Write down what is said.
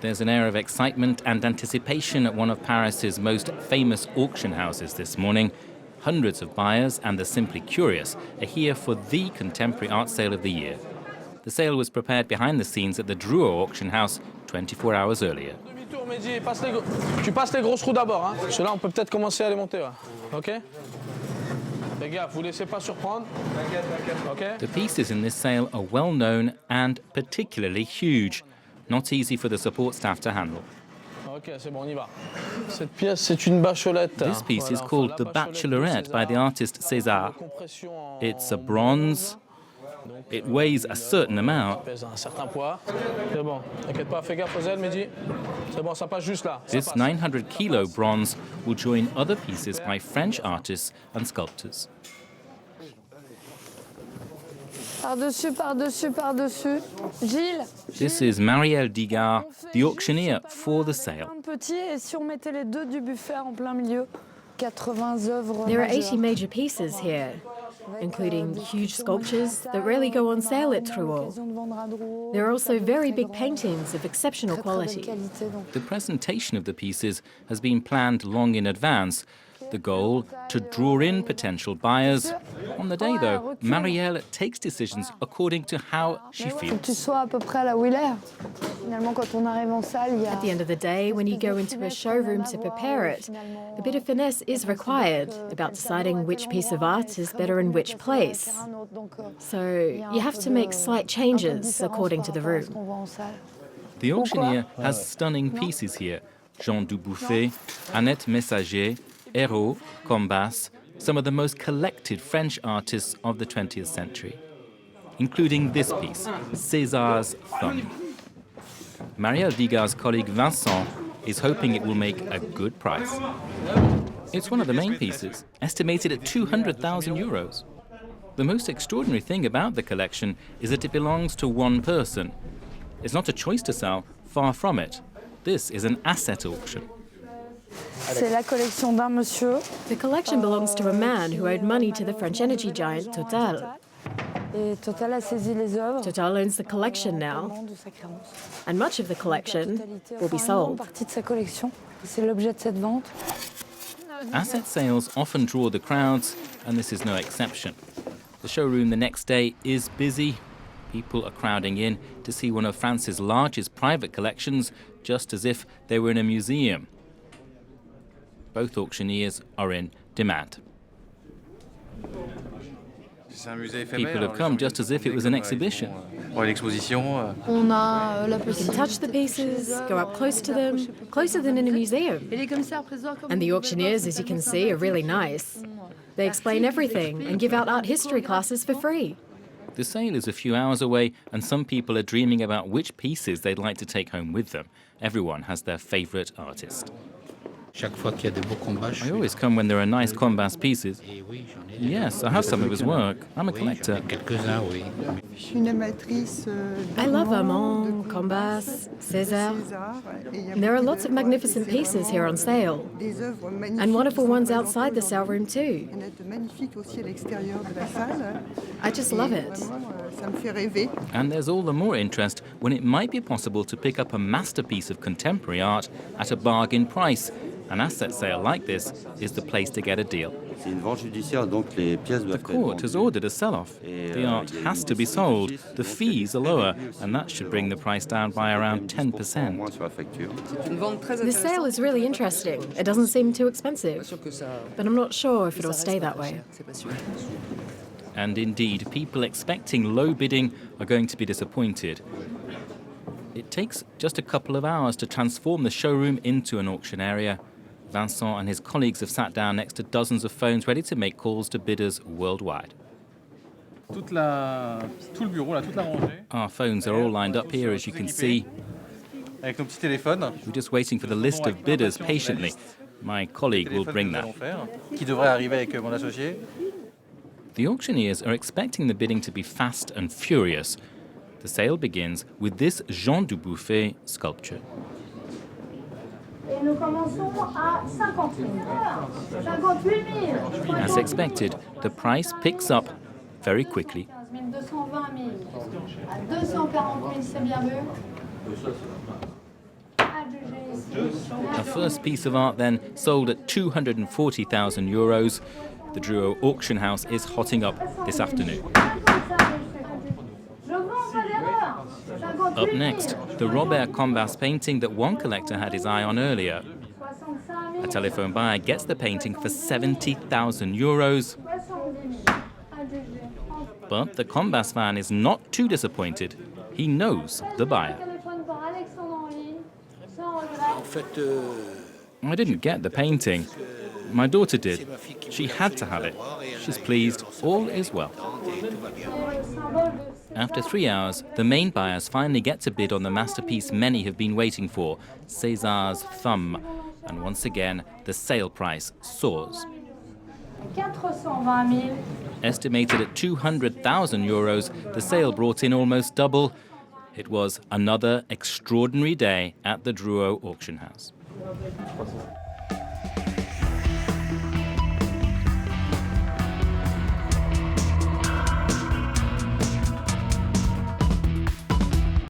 There's an air of excitement and anticipation at one of Paris's most famous auction houses this morning. Hundreds of buyers and the simply curious are here for the contemporary art sale of the year. The sale was prepared behind the scenes at the Drouot auction house 24 hours earlier. Tu passes les grosses roues d'abord, hein. Ceux-là, on peut peut-être commencer à les monter, ouais. OK? Les gars, vous laissez pas surprendre. OK? The pieces in this sale are well known and particularly huge. Not easy for the support staff to handle. OK, c'est bon, on y va. Cette pièce, c'est une bachelette. This piece is called The Bachelorette by the artist César. It's a bronze. It weighs a certain amount. This 900-kilo bronze will join other pieces by French artists and sculptors. Par-dessus, par-dessus, par-dessus. Gilles. This is Marielle Digard, the auctioneer for the sale. There are 80 major pieces here, including huge sculptures that rarely go on sale at Drouot. There are also very big paintings of exceptional quality. The presentation of the pieces has been planned long in advance. The goal, to draw in potential buyers. On the day, though, Marielle takes decisions according to how she feels. At the end of the day, when you go into a showroom to prepare it, a bit of finesse is required about deciding which piece of art is better in which place. So you have to make slight changes according to the room. The auctioneer has stunning pieces here. Jean Dubuffet, Annette Messager, Hérault, Combas, some of the most collected French artists of the 20th century, including this piece, César's Thumb. Marielle Digard's colleague Vincent is hoping it will make a good price. It's one of the main pieces, estimated at 200,000 euros. The most extraordinary thing about the collection is that it belongs to one person. It's not a choice to sell, far from it. This is an asset auction. The collection belongs to a man who owed money to the French energy giant Total. Total owns the collection now, and much of the collection will be sold. Asset sales often draw the crowds, and this is no exception. The showroom the next day is busy. People are crowding in to see one of France's largest private collections, just as if they were in a museum. Both auctioneers are in demand. People have come just as if it was an exhibition. You can touch the pieces, go up close to them, closer than in a museum. And the auctioneers, as you can see, are really nice. They explain everything and give out art history classes for free. The sale is a few hours away, and some people are dreaming about which pieces they'd like to take home with them. Everyone has their favorite artist. I always come when there are nice Combas pieces. Yes, I have some of his work. I'm a collector. I love Armand, Combas, César. There are lots of magnificent pieces here on sale, and wonderful ones outside the sale room too. I just love it. And there's all the more interest when it might be possible to pick up a masterpiece of contemporary art at a bargain price. An asset sale like this is the place to get a deal. The court has ordered a sell-off. The art has to be sold. The fees are lower, and that should bring the price down by around 10%. The sale is really interesting. It doesn't seem too expensive, but I'm not sure if it'll stay that way. And indeed, people expecting low bidding are going to be disappointed. It takes just a couple of hours to transform the showroom into an auction area. Vincent and his colleagues have sat down next to dozens of phones ready to make calls to bidders worldwide. Our phones are all lined up here, as you can see. We're just waiting for the list of bidders patiently. My colleague will bring that. The auctioneers are expecting the bidding to be fast and furious. The sale begins with this Jean Dubuffet sculpture. As expected, the price picks up very quickly. A first piece of art then sold at 240,000 euros. The Drouot auction house is hotting up this afternoon. Up next, the Robert Combas painting that one collector had his eye on earlier. A telephone buyer gets the painting for 70,000 euros. But the Combas fan is not too disappointed. He knows the buyer. I didn't get the painting. My daughter did. She had to have it. She's pleased. All is well. After 3 hours, the main buyers finally get to bid on the masterpiece many have been waiting for, César's Thumb. And once again, the sale price soars. Estimated at 200,000 euros, the sale brought in almost double. It was another extraordinary day at the Drouot auction house.